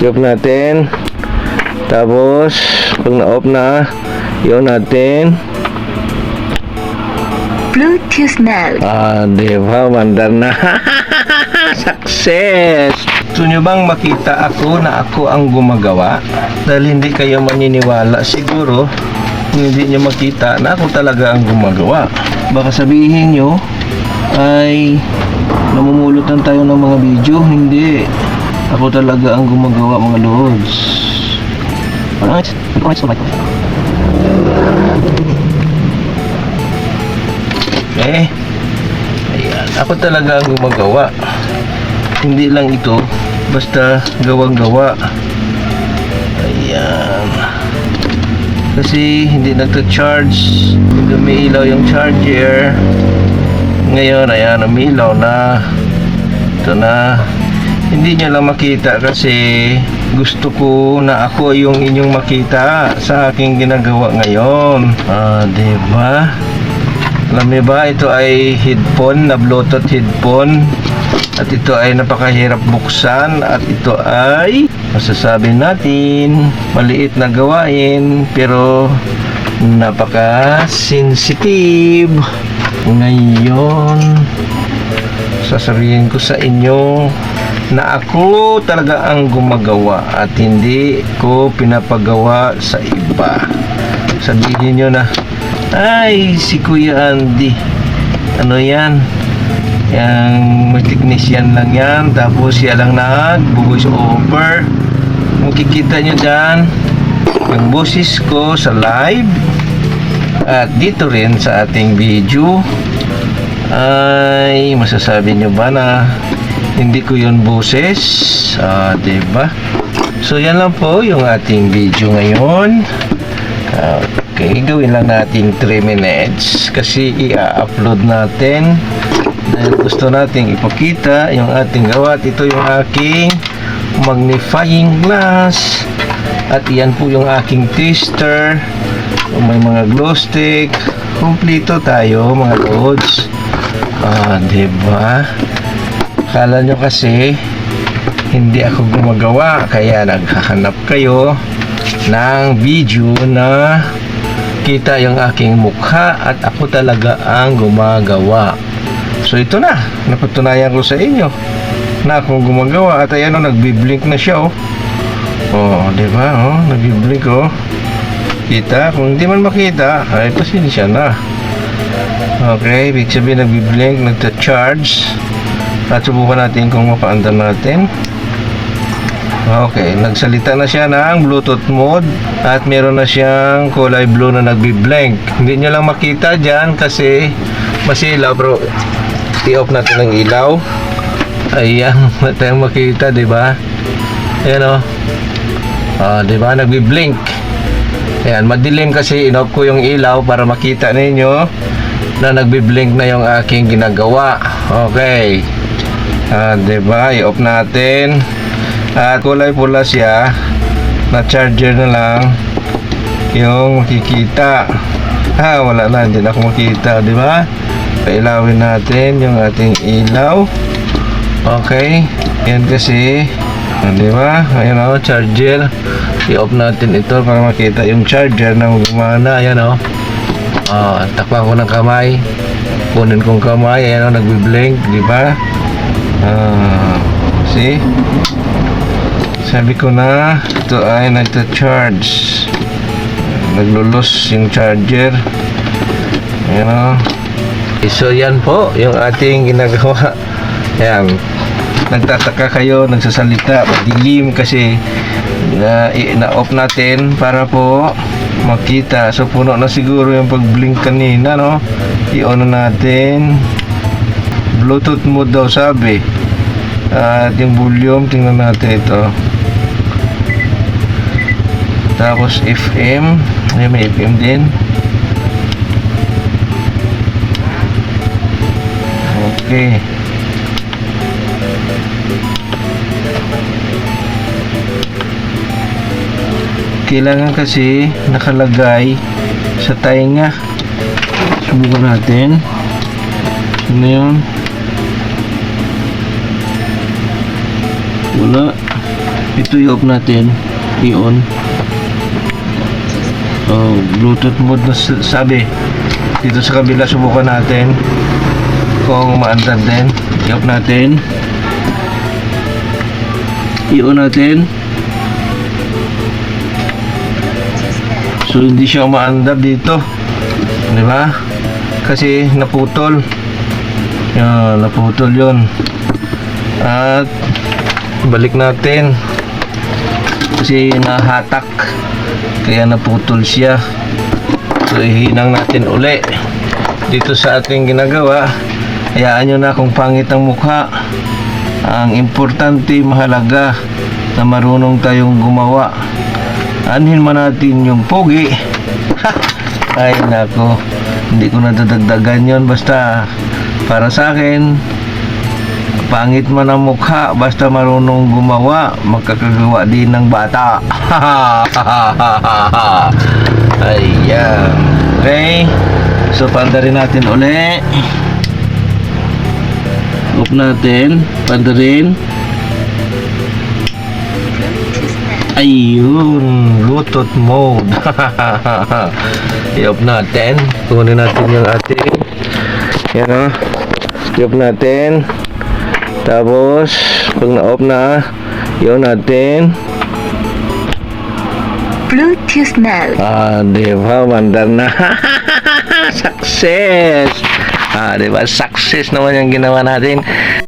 I-off natin. Tapos, pag na-off na, i-on natin. Bluetooth mode. Diba? Mandar na. Success! Gusto nyo bang makita ako na ako ang gumagawa? Dahil hindi kayo maniniwala siguro kung hindi nyo makita na ako talaga ang gumagawa. Baka sabihin nyo ay namumulot lang tayo ng mga video. Hindi. Ako talaga ang gumagawa, mga lods. Alright. Okay. Ayan. Ako talaga ang gumagawa. Hindi lang ito basta gawang-gawa. Ayan. Kasi hindi nagta-charge. Hindi umiilaw yung charger. Ngayon, ayan, umiilaw na. Ito na. Hindi nyo lang makita kasi gusto ko na ako yung inyong makita sa aking ginagawa ngayon. Diba? Alam niyo ba, ito ay headphone na Bluetooth headphone. At ito ay napakahirap buksan. At ito ay masasabi natin maliit na gawain pero napaka-sensitive. Ngayon sasabihin ko sa inyo na ako talaga ang gumagawa at hindi ko pinapagawa sa iba. Sabihin nyo na, ay, si Kuya Andy, ano yan? Yang may technician lang yan, tapos siya lang nag-voice over. Makikita nyo dyan yung boses ko sa live at dito rin sa ating video. Ay, masasabi nyo ba na hindi ko yun boses? Diba? So yan lang po yung ating video ngayon. Okay, gawin lang natin 3 minutes kasi i-upload natin dahil gusto nating ipakita yung ating gawa. At ito yung aking magnifying glass at yan po yung aking tester. May mga glow stick. Kumplito tayo, mga lods. Diba? Akala nyo kasi hindi ako gumagawa kaya naghahanap kayo ng video na kita yung aking mukha at ako talaga ang gumagawa. So ito na, napatunayan ko sa inyo na akong gumagawa. At ayan o, nagbiblink na siya diba nagbiblink kita. Kung hindi man makita ay pasensya na. Okay, ibig sabihin nagbiblink, nagta-charge. At subukan natin kung mapaandar natin. Okay, nagsalita na siya ng Bluetooth mode at meron na siyang kulay blue na nagbi-blank. Hindi nyo lang makita dyan kasi masilaw, bro. I-off natin ang ilaw. Ayan, na tayong makita, diba? Ayan diba? Nagbi-blink. Ayan, madilim kasi in-off ko yung ilaw para makita ninyo na nagbi-blink na yung aking ginagawa. Okay. Diba? I-off natin. At kulay pula siya na charger na lang yung makikita. Wala na, hindi na ako makita, di ba? Pailawin natin yung ating ilaw. Okay, yan kasi di ba? Ayan charger. I-off natin ito para makita yung charger na gumana. Ayan takpan ko ng kamay, kunin kong kamay. Ayan nagbi-blink, di ba? See? Sabi ko na ito ay nagta-charge, naglulos yung charger. Ayan so yan po yung ating ginagawa. Ayan, nagtataka kayo, nagsasalita madilim kasi na-off natin para po makita. So puno na siguro yung pag-blink kanina, i-on na natin. Bluetooth mode daw sabi. At yung volume, tingnan natin ito. Tapos FM, may FM din. Okay. Kailangan kasi nakalagay sa tainga. Subukan natin. Ano yun? Wala. Ito i-off natin. I-on. Oh, Bluetooth mode na sabi. Dito sa kabila, subukan natin kung maandar din. I-off natin. I-on natin. So, hindi siya maandar dito. Di ba? Kasi naputol. Yan, naputol yun. At balik natin. Kasi nahatak. Kaya naputol siya. So, ihinang natin uli. Dito sa ating ginagawa, hayaan nyo na kung pangit ang mukha. Ang importante, mahalaga na marunong tayong gumawa. Anhin man natin yung pogi. Ay nako, hindi ko nadadagdagan yon. Basta para sa akin, pangit man ang mukha, basta marunong gumawa, magkakagawa din ng bata. Ayan. Okay, so pandarin natin uli. Off natin, pandarin. Ayun, Bluetooth mode. I-off natin. Kunin natin yung ating, yan o. I-off natin. Tapos, pag na-off na, i-on natin. Bluetooth mode. Diba? Mandar na. Success! Diba? Success naman yung ginawa natin.